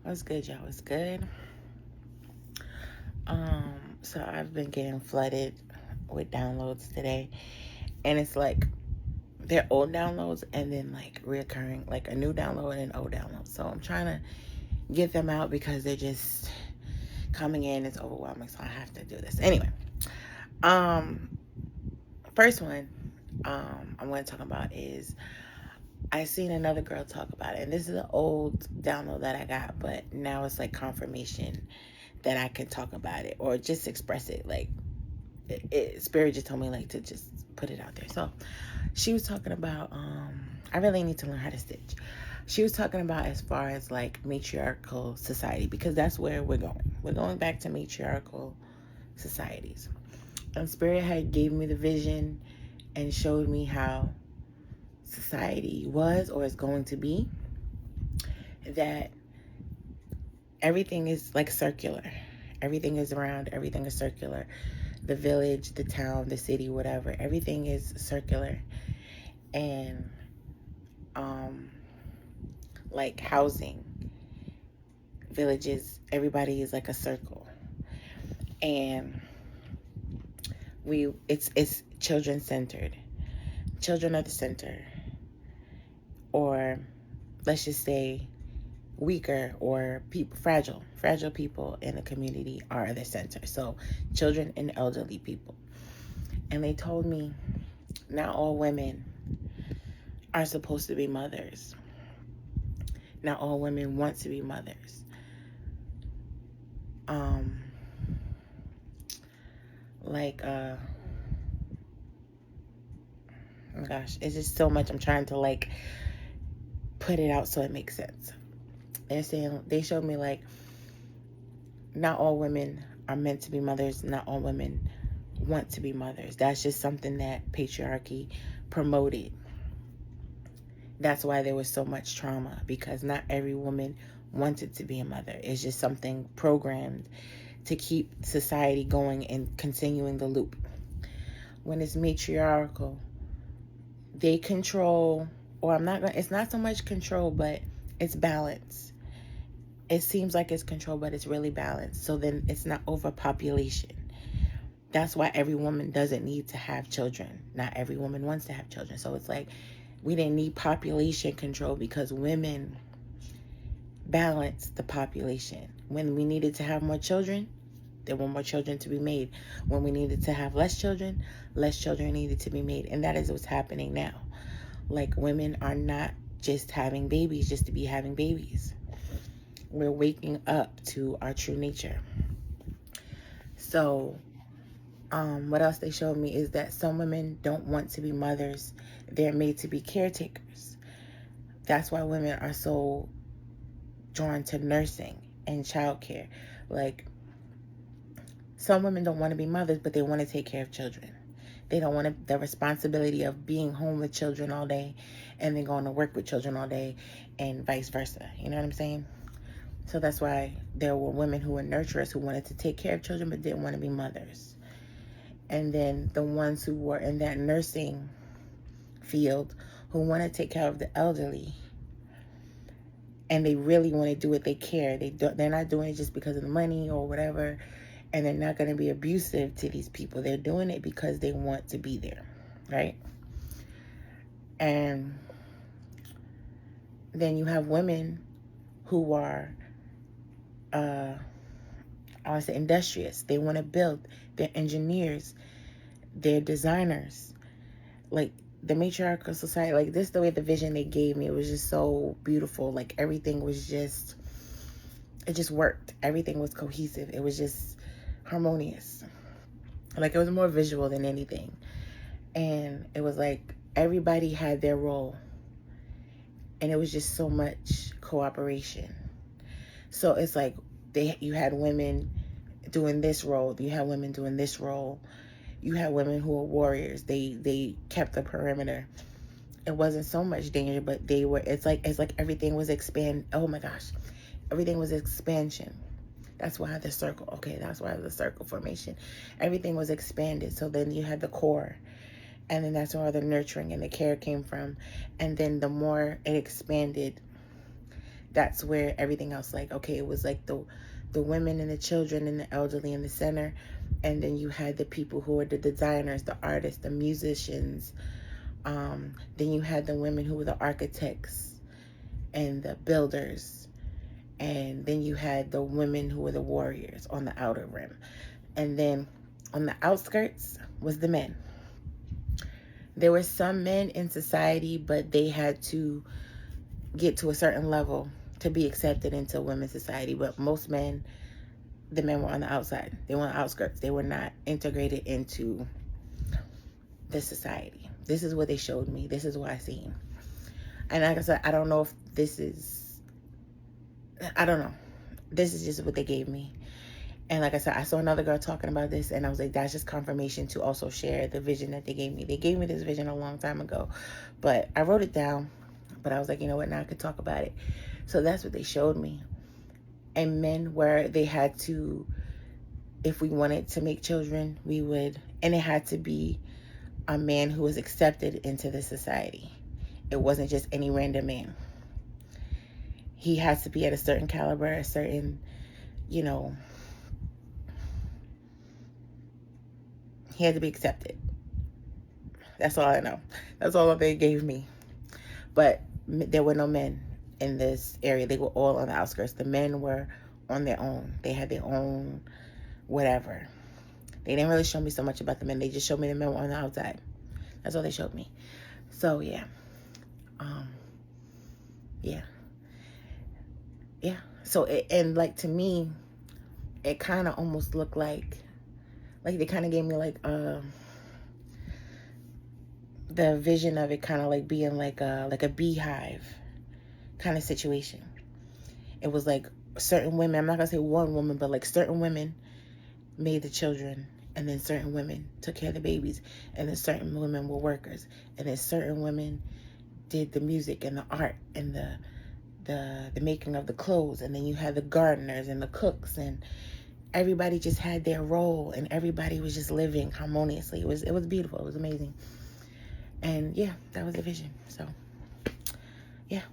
What's good, y'all? What's good? So I've been getting flooded with downloads today, and it's like they're old downloads and then like reoccurring, like a new download and an old download. So I'm trying to get them out because they're just coming in. It's overwhelming, so I have to do this anyway. Um, First one, I'm going to talk about is I seen another girl talk about it, and this is an old download that I got, but now it's like confirmation that I can talk about it or just express it. Like, Spirit just told me like to just put it out there. So she was talking about, I really need to learn how to stitch. She was talking about as far as like matriarchal society, because that's where we're going. We're going back to matriarchal societies. And Spirit had gave me the vision and showed me how society was or is going to be, that everything is like circular. Everything is round, everything is circular. The village, the town, the city, whatever, everything is circular. And like housing, villages, everybody is like a circle. And it's children centered. Children are the center. Or let's just say weaker or people fragile people in the community are the center. So children and elderly people. And they told me not all women are supposed to be mothers. Not all women want to be mothers. Like oh my gosh, it's just so much. I'm trying to like put it out so it makes sense. They're saying, they showed me like not all women are meant to be mothers. Not all women want to be mothers. That's just something that patriarchy promoted. That's why there was so much trauma, because not every woman wanted to be a mother. It's just something programmed to keep society going and continuing the loop. When it's matriarchal, they control, or it's not so much control, but it's balance. It seems like it's control, but it's really balance. So then it's not overpopulation. That's why every woman doesn't need to have children. Not every woman wants to have children. So it's like we didn't need population control because women balanced the population. When we needed to have more children, there were more children to be made. When we needed to have less children needed to be made. And that is what's happening now. Like, women are not just having babies just to be having babies. We're waking up to our true nature. So, what else they showed me is that some women don't want to be mothers. They're made to be caretakers. That's why women are so drawn to nursing and childcare. Like, some women don't want to be mothers, but they want to take care of children. They don't want the responsibility of being home with children all day and then going to work with children all day and vice versa. You know what I'm saying? So that's why there were women who were nurturers who wanted to take care of children but didn't want to be mothers. And then the ones who were in that nursing field who want to take care of the elderly, and they really want to do it. They care. They're not doing it just because of the money or whatever, and they're not going to be abusive to these people. They're doing it because they want to be there, right? And then you have women who are, I want to say, industrious. They want to build. They're engineers. They're designers. Like, the matriarchal society, like this, the way the vision they gave me, it was just so beautiful. Like, everything was just, it just worked. Everything was cohesive. It was just harmonious. Like, it was more visual than anything. And it was like everybody had their role. And it was just so much cooperation. So it's like you had women doing this role. You had women doing this role. You had women who were warriors. They kept the perimeter. It wasn't so much danger, but they were. It's like everything was Oh my gosh, everything was expansion. That's why the circle. Okay, that's why the circle formation. Everything was expanded. So then you had the core, and then that's where the nurturing and the care came from. And then the more it expanded, that's where everything else, like, okay, it was like the women and the children and the elderly in the center, and then you had the people who were the designers, the artists, the musicians. Then you had the women who were the architects and the builders, and then you had the women who were the warriors on the outer rim, and then on the outskirts was the men. There were some men in society, but they had to get to a certain level to be accepted into women's society. But most men, the men were on the outside. They were on the outskirts. They were not integrated into the society. This is what they showed me. This is what I seen. And like I said, I don't know if this is, I don't know. This is just what they gave me. And like I said, I saw another girl talking about this, and I was like, that's just confirmation to also share the vision that they gave me. They gave me this vision a long time ago, but I wrote it down. But I was like, you know what, now I could talk about it. So that's what they showed me. And men, where they had to, if we wanted to make children, we would, and it had to be a man who was accepted into the society. It wasn't just any random man. He has to be at a certain caliber, a certain, you know, he had to be accepted. That's all I know. That's all they gave me. But there were no men in this area. They were all on the outskirts. The men were on their own. They had their own whatever. They didn't really show me so much about the men. They just showed me the men were on the outside. That's all they showed me. So yeah. Yeah. So and like, to me, it kind of almost looked like they kind of gave me like the vision of it kind of like being like a beehive kind of situation. It was like certain women, I'm not gonna say one woman, but like certain women made the children, and then certain women took care of the babies, and then certain women were workers, and then certain women did the music and the art and the making of the clothes, and then you had the gardeners and the cooks, and everybody just had their role, and everybody was just living harmoniously. It was beautiful. It was amazing. And yeah, that was the vision. So yeah,